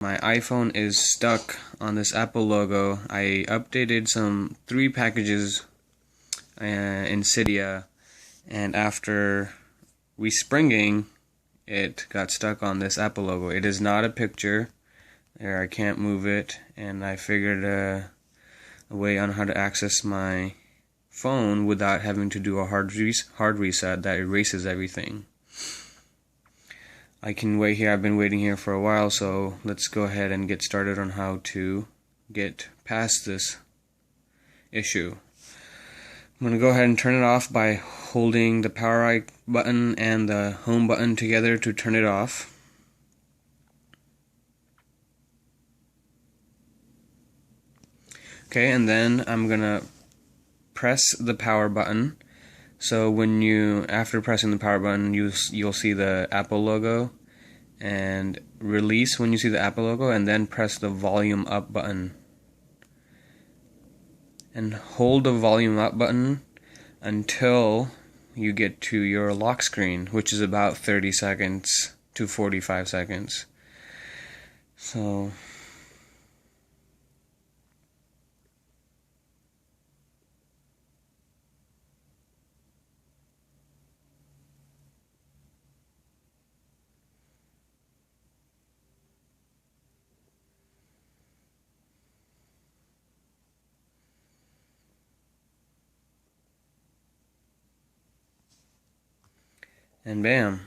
My iPhone is stuck on this Apple logo. I updated some 3 packages in Cydia, and after respringing, it got stuck on this Apple logo. It is not a picture. There, I can't move it, and I figured a way on how to access my phone without having to do a hard reset that erases everything. I can wait here. I've been waiting here for a while, so let's go ahead and get started on how to get past this issue. I'm going to go ahead and turn it off by holding the power button and the home button together to turn it off. Okay, and then I'm going to press the power button. So after pressing the power button, you'll see the Apple logo, and release when you see the Apple logo, and then press the volume up button. And hold the volume up button until you get to your lock screen, which is about 30 seconds to 45 seconds. So and bam.